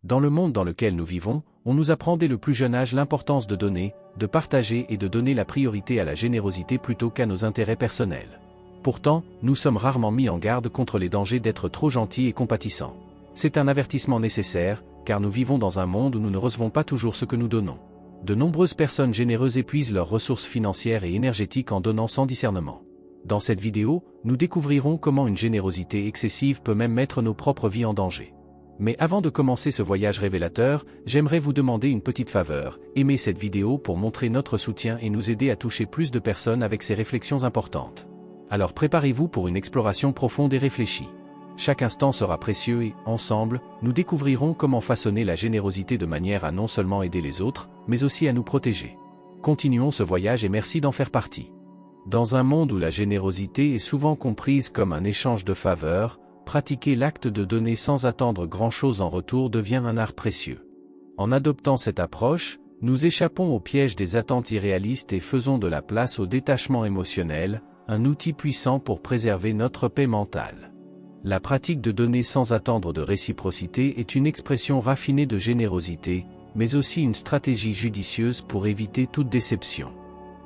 Dans le monde dans lequel nous vivons, on nous apprend dès le plus jeune âge l'importance de donner, de partager et de donner la priorité à la générosité plutôt qu'à nos intérêts personnels. Pourtant, nous sommes rarement mis en garde contre les dangers d'être trop gentils et compatissants. C'est un avertissement nécessaire, car nous vivons dans un monde où nous ne recevons pas toujours ce que nous donnons. De nombreuses personnes généreuses épuisent leurs ressources financières et énergétiques en donnant sans discernement. Dans cette vidéo, nous découvrirons comment une générosité excessive peut même mettre nos propres vies en danger. Mais avant de commencer ce voyage révélateur, j'aimerais vous demander une petite faveur, aimez cette vidéo pour montrer notre soutien et nous aider à toucher plus de personnes avec ces réflexions importantes. Alors préparez-vous pour une exploration profonde et réfléchie. Chaque instant sera précieux et, ensemble, nous découvrirons comment façonner la générosité de manière à non seulement aider les autres, mais aussi à nous protéger. Continuons ce voyage et merci d'en faire partie. Dans un monde où la générosité est souvent comprise comme un échange de faveurs, pratiquer l'acte de donner sans attendre grand-chose en retour devient un art précieux. En adoptant cette approche, nous échappons au piège des attentes irréalistes et faisons de la place au détachement émotionnel, un outil puissant pour préserver notre paix mentale. La pratique de donner sans attendre de réciprocité est une expression raffinée de générosité, mais aussi une stratégie judicieuse pour éviter toute déception.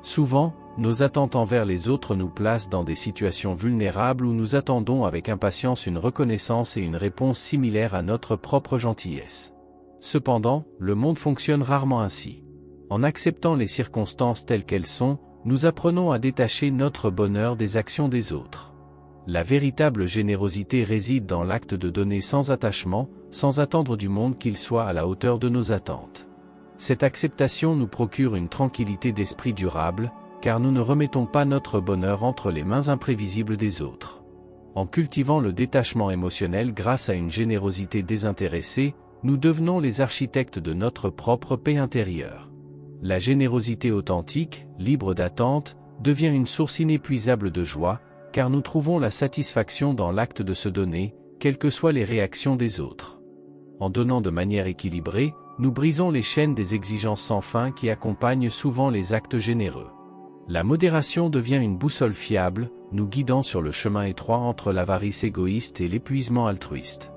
Souvent, nos attentes envers les autres nous placent dans des situations vulnérables où nous attendons avec impatience une reconnaissance et une réponse similaire à notre propre gentillesse. Cependant, le monde fonctionne rarement ainsi. En acceptant les circonstances telles qu'elles sont, nous apprenons à détacher notre bonheur des actions des autres. La véritable générosité réside dans l'acte de donner sans attachement, sans attendre du monde qu'il soit à la hauteur de nos attentes. Cette acceptation nous procure une tranquillité d'esprit durable, car nous ne remettons pas notre bonheur entre les mains imprévisibles des autres. En cultivant le détachement émotionnel grâce à une générosité désintéressée, nous devenons les architectes de notre propre paix intérieure. La générosité authentique, libre d'attente, devient une source inépuisable de joie, car nous trouvons la satisfaction dans l'acte de se donner, quelles que soient les réactions des autres. En donnant de manière équilibrée, nous brisons les chaînes des exigences sans fin qui accompagnent souvent les actes généreux. La modération devient une boussole fiable, nous guidant sur le chemin étroit entre l'avarice égoïste et l'épuisement altruiste.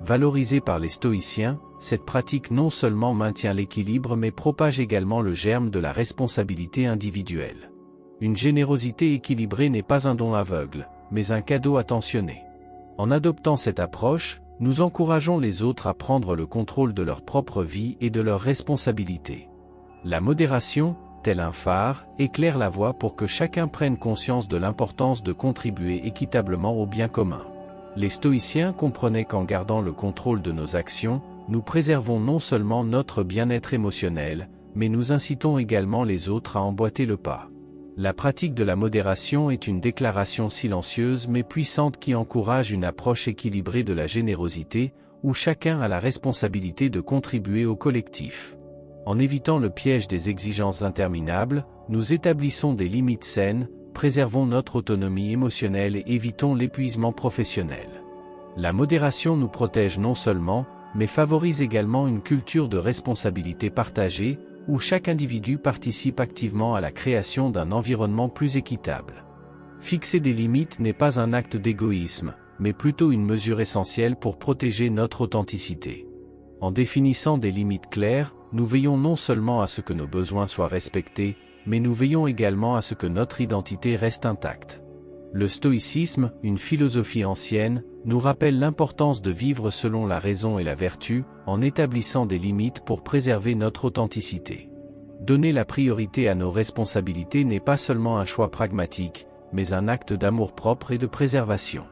Valorisée par les stoïciens, cette pratique non seulement maintient l'équilibre mais propage également le germe de la responsabilité individuelle. Une générosité équilibrée n'est pas un don aveugle, mais un cadeau attentionné. En adoptant cette approche, nous encourageons les autres à prendre le contrôle de leur propre vie et de leurs responsabilités. La modération, tel un phare, éclaire la voie pour que chacun prenne conscience de l'importance de contribuer équitablement au bien commun. Les stoïciens comprenaient qu'en gardant le contrôle de nos actions, nous préservons non seulement notre bien-être émotionnel, mais nous incitons également les autres à emboîter le pas. La pratique de la modération est une déclaration silencieuse mais puissante qui encourage une approche équilibrée de la générosité, où chacun a la responsabilité de contribuer au collectif. En évitant le piège des exigences interminables, nous établissons des limites saines, préservons notre autonomie émotionnelle et évitons l'épuisement professionnel. La modération nous protège non seulement, mais favorise également une culture de responsabilité partagée, où chaque individu participe activement à la création d'un environnement plus équitable. Fixer des limites n'est pas un acte d'égoïsme, mais plutôt une mesure essentielle pour protéger notre authenticité. En définissant des limites claires, nous veillons non seulement à ce que nos besoins soient respectés, mais nous veillons également à ce que notre identité reste intacte. Le stoïcisme, une philosophie ancienne, nous rappelle l'importance de vivre selon la raison et la vertu, en établissant des limites pour préserver notre authenticité. Donner la priorité à nos responsabilités n'est pas seulement un choix pragmatique, mais un acte d'amour-propre et de préservation.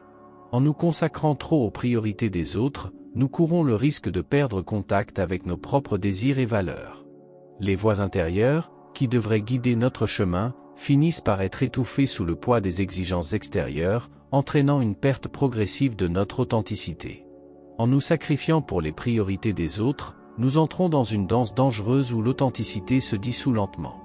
En nous consacrant trop aux priorités des autres, nous courons le risque de perdre contact avec nos propres désirs et valeurs. Les voies intérieures, qui devraient guider notre chemin, finissent par être étouffées sous le poids des exigences extérieures, entraînant une perte progressive de notre authenticité. En nous sacrifiant pour les priorités des autres, nous entrons dans une danse dangereuse où l'authenticité se dissout lentement.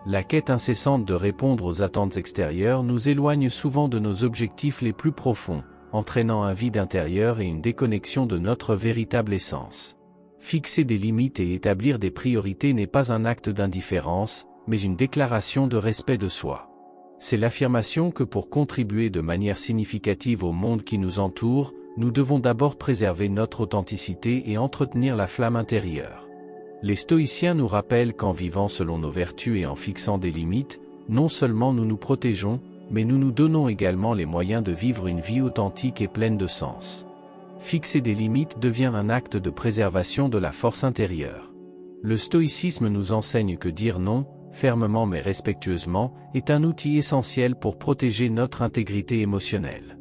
La quête incessante de répondre aux attentes extérieures nous éloigne souvent de nos objectifs les plus profonds, entraînant un vide intérieur et une déconnexion de notre véritable essence. Fixer des limites et établir des priorités n'est pas un acte d'indifférence, mais une déclaration de respect de soi. C'est l'affirmation que pour contribuer de manière significative au monde qui nous entoure, nous devons d'abord préserver notre authenticité et entretenir la flamme intérieure. Les stoïciens nous rappellent qu'en vivant selon nos vertus et en fixant des limites, non seulement nous nous protégeons, mais nous nous donnons également les moyens de vivre une vie authentique et pleine de sens. Fixer des limites devient un acte de préservation de la force intérieure. Le stoïcisme nous enseigne que dire non, fermement mais respectueusement, est un outil essentiel pour protéger notre intégrité émotionnelle.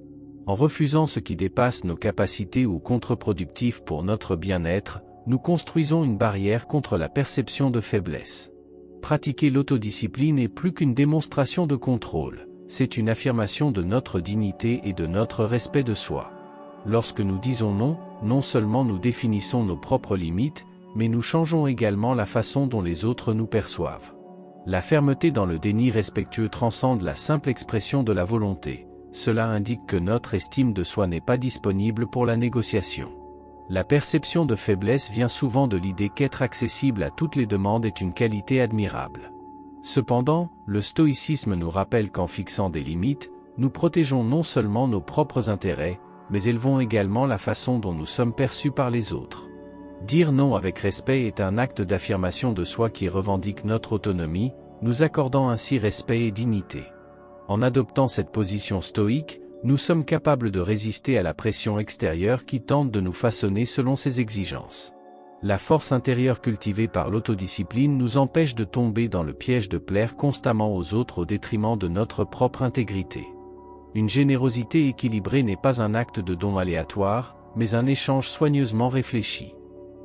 En refusant ce qui dépasse nos capacités ou contre-productif pour notre bien-être, nous construisons une barrière contre la perception de faiblesse. Pratiquer l'autodiscipline est plus qu'une démonstration de contrôle, c'est une affirmation de notre dignité et de notre respect de soi. Lorsque nous disons non, non seulement nous définissons nos propres limites, mais nous changeons également la façon dont les autres nous perçoivent. La fermeté dans le déni respectueux transcende la simple expression de la volonté. Cela indique que notre estime de soi n'est pas disponible pour la négociation. La perception de faiblesse vient souvent de l'idée qu'être accessible à toutes les demandes est une qualité admirable. Cependant, le stoïcisme nous rappelle qu'en fixant des limites, nous protégeons non seulement nos propres intérêts, mais élevons également la façon dont nous sommes perçus par les autres. Dire non avec respect est un acte d'affirmation de soi qui revendique notre autonomie, nous accordant ainsi respect et dignité. En adoptant cette position stoïque, nous sommes capables de résister à la pression extérieure qui tente de nous façonner selon ses exigences. La force intérieure cultivée par l'autodiscipline nous empêche de tomber dans le piège de plaire constamment aux autres au détriment de notre propre intégrité. Une générosité équilibrée n'est pas un acte de don aléatoire, mais un échange soigneusement réfléchi.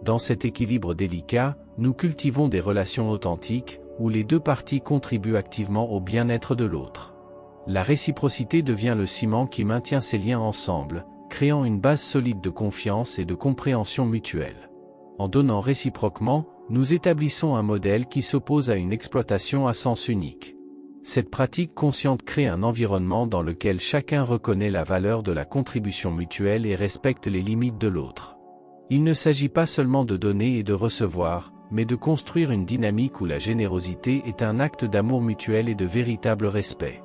Dans cet équilibre délicat, nous cultivons des relations authentiques, où les deux parties contribuent activement au bien-être de l'autre. La réciprocité devient le ciment qui maintient ces liens ensemble, créant une base solide de confiance et de compréhension mutuelle. En donnant réciproquement, nous établissons un modèle qui s'oppose à une exploitation à sens unique. Cette pratique consciente crée un environnement dans lequel chacun reconnaît la valeur de la contribution mutuelle et respecte les limites de l'autre. Il ne s'agit pas seulement de donner et de recevoir, mais de construire une dynamique où la générosité est un acte d'amour mutuel et de véritable respect.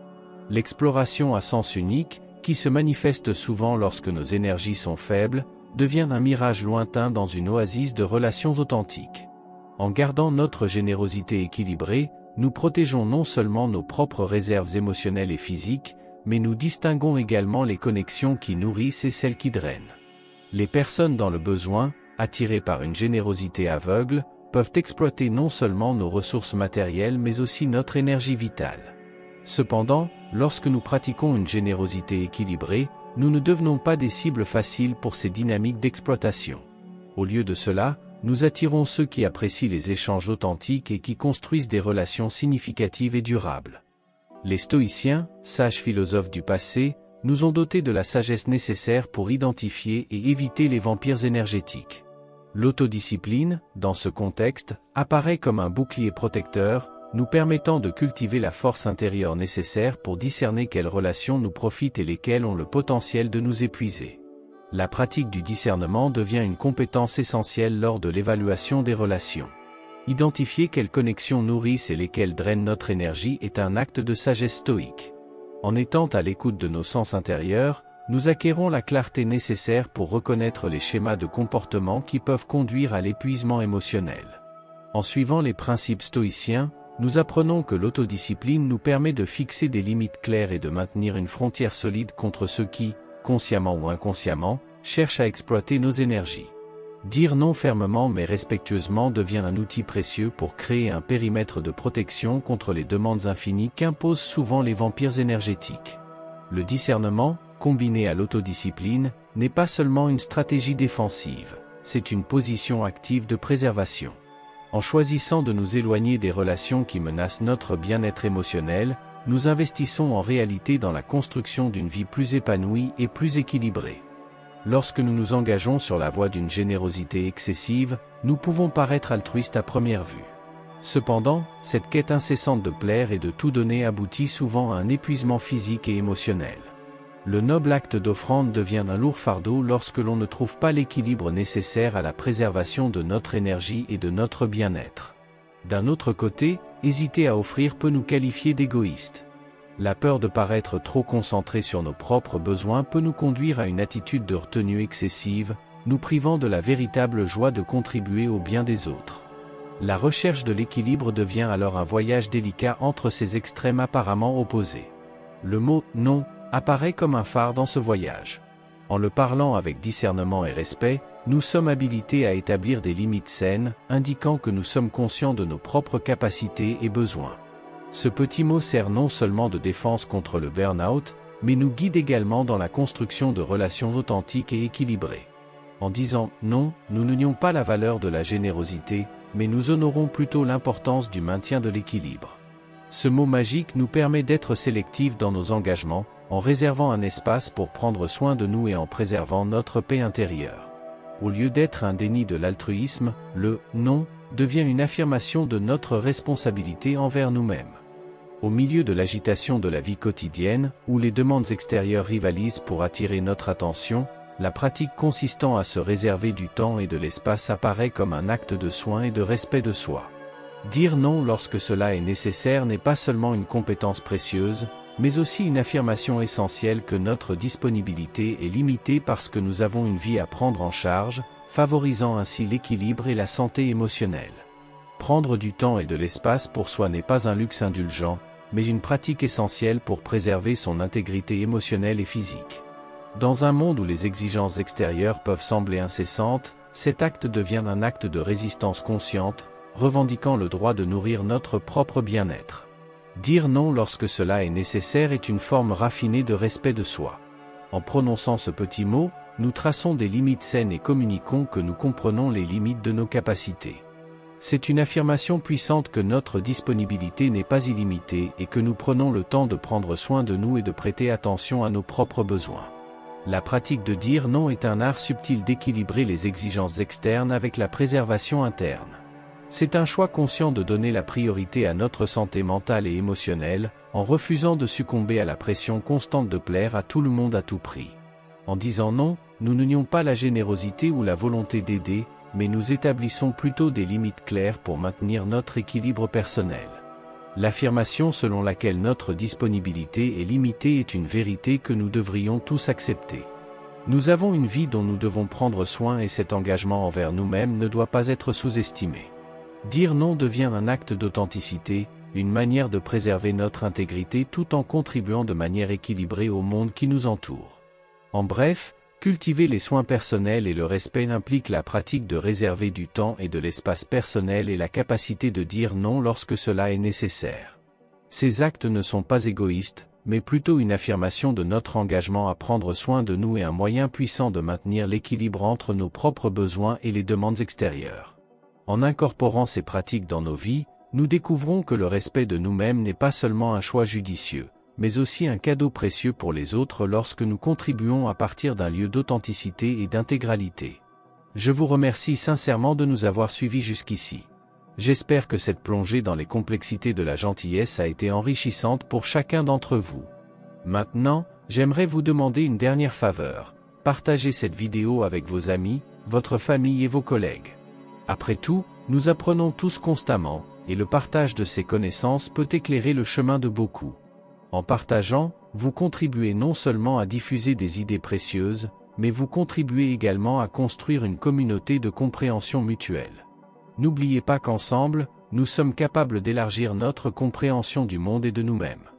L'exploration à sens unique, qui se manifeste souvent lorsque nos énergies sont faibles, devient un mirage lointain dans une oasis de relations authentiques. En gardant notre générosité équilibrée, nous protégeons non seulement nos propres réserves émotionnelles et physiques, mais nous distinguons également les connexions qui nourrissent et celles qui drainent. Les personnes dans le besoin, attirées par une générosité aveugle, peuvent exploiter non seulement nos ressources matérielles mais aussi notre énergie vitale. Cependant, lorsque nous pratiquons une générosité équilibrée, nous ne devenons pas des cibles faciles pour ces dynamiques d'exploitation. Au lieu de cela, nous attirons ceux qui apprécient les échanges authentiques et qui construisent des relations significatives et durables. Les stoïciens, sages philosophes du passé, nous ont dotés de la sagesse nécessaire pour identifier et éviter les vampires énergétiques. L'autodiscipline, dans ce contexte, apparaît comme un bouclier protecteur, nous permettant de cultiver la force intérieure nécessaire pour discerner quelles relations nous profitent et lesquelles ont le potentiel de nous épuiser. La pratique du discernement devient une compétence essentielle lors de l'évaluation des relations. Identifier quelles connexions nourrissent et lesquelles drainent notre énergie est un acte de sagesse stoïque. En étant à l'écoute de nos sens intérieurs, nous acquérons la clarté nécessaire pour reconnaître les schémas de comportement qui peuvent conduire à l'épuisement émotionnel. En suivant les principes stoïciens, nous apprenons que l'autodiscipline nous permet de fixer des limites claires et de maintenir une frontière solide contre ceux qui, consciemment ou inconsciemment, cherchent à exploiter nos énergies. Dire non fermement mais respectueusement devient un outil précieux pour créer un périmètre de protection contre les demandes infinies qu'imposent souvent les vampires énergétiques. Le discernement, combiné à l'autodiscipline, n'est pas seulement une stratégie défensive, c'est une position active de préservation. En choisissant de nous éloigner des relations qui menacent notre bien-être émotionnel, nous investissons en réalité dans la construction d'une vie plus épanouie et plus équilibrée. Lorsque nous nous engageons sur la voie d'une générosité excessive, nous pouvons paraître altruistes à première vue. Cependant, cette quête incessante de plaire et de tout donner aboutit souvent à un épuisement physique et émotionnel. Le noble acte d'offrande devient un lourd fardeau lorsque l'on ne trouve pas l'équilibre nécessaire à la préservation de notre énergie et de notre bien-être. D'un autre côté, hésiter à offrir peut nous qualifier d'égoïstes. La peur de paraître trop concentré sur nos propres besoins peut nous conduire à une attitude de retenue excessive, nous privant de la véritable joie de contribuer au bien des autres. La recherche de l'équilibre devient alors un voyage délicat entre ces extrêmes apparemment opposés. Le mot « non » apparaît comme un phare dans ce voyage. En le parlant avec discernement et respect, nous sommes habilités à établir des limites saines, indiquant que nous sommes conscients de nos propres capacités et besoins. Ce petit mot sert non seulement de défense contre le burn-out, mais nous guide également dans la construction de relations authentiques et équilibrées. En disant « non », nous ne nions pas la valeur de la générosité, mais nous honorons plutôt l'importance du maintien de l'équilibre. Ce mot magique nous permet d'être sélectifs dans nos engagements, en réservant un espace pour prendre soin de nous et en préservant notre paix intérieure. Au lieu d'être un déni de l'altruisme, le « non » devient une affirmation de notre responsabilité envers nous-mêmes. Au milieu de l'agitation de la vie quotidienne, où les demandes extérieures rivalisent pour attirer notre attention, la pratique consistant à se réserver du temps et de l'espace apparaît comme un acte de soin et de respect de soi. Dire non lorsque cela est nécessaire n'est pas seulement une compétence précieuse, mais aussi une affirmation essentielle que notre disponibilité est limitée parce que nous avons une vie à prendre en charge, favorisant ainsi l'équilibre et la santé émotionnelle. Prendre du temps et de l'espace pour soi n'est pas un luxe indulgent, mais une pratique essentielle pour préserver son intégrité émotionnelle et physique. Dans un monde où les exigences extérieures peuvent sembler incessantes, cet acte devient un acte de résistance consciente, revendiquant le droit de nourrir notre propre bien-être. Dire non lorsque cela est nécessaire est une forme raffinée de respect de soi. En prononçant ce petit mot, nous traçons des limites saines et communiquons que nous comprenons les limites de nos capacités. C'est une affirmation puissante que notre disponibilité n'est pas illimitée et que nous prenons le temps de prendre soin de nous et de prêter attention à nos propres besoins. La pratique de dire non est un art subtil d'équilibrer les exigences externes avec la préservation interne. C'est un choix conscient de donner la priorité à notre santé mentale et émotionnelle, en refusant de succomber à la pression constante de plaire à tout le monde à tout prix. En disant non, nous ne nions pas la générosité ou la volonté d'aider, mais nous établissons plutôt des limites claires pour maintenir notre équilibre personnel. L'affirmation selon laquelle notre disponibilité est limitée est une vérité que nous devrions tous accepter. Nous avons une vie dont nous devons prendre soin et cet engagement envers nous-mêmes ne doit pas être sous-estimé. Dire non devient un acte d'authenticité, une manière de préserver notre intégrité tout en contribuant de manière équilibrée au monde qui nous entoure. En bref, cultiver les soins personnels et le respect implique la pratique de réserver du temps et de l'espace personnel et la capacité de dire non lorsque cela est nécessaire. Ces actes ne sont pas égoïstes, mais plutôt une affirmation de notre engagement à prendre soin de nous et un moyen puissant de maintenir l'équilibre entre nos propres besoins et les demandes extérieures. En incorporant ces pratiques dans nos vies, nous découvrons que le respect de nous-mêmes n'est pas seulement un choix judicieux, mais aussi un cadeau précieux pour les autres lorsque nous contribuons à partir d'un lieu d'authenticité et d'intégralité. Je vous remercie sincèrement de nous avoir suivis jusqu'ici. J'espère que cette plongée dans les complexités de la gentillesse a été enrichissante pour chacun d'entre vous. Maintenant, j'aimerais vous demander une dernière faveur. Partagez cette vidéo avec vos amis, votre famille et vos collègues. Après tout, nous apprenons tous constamment, et le partage de ces connaissances peut éclairer le chemin de beaucoup. En partageant, vous contribuez non seulement à diffuser des idées précieuses, mais vous contribuez également à construire une communauté de compréhension mutuelle. N'oubliez pas qu'ensemble, nous sommes capables d'élargir notre compréhension du monde et de nous-mêmes.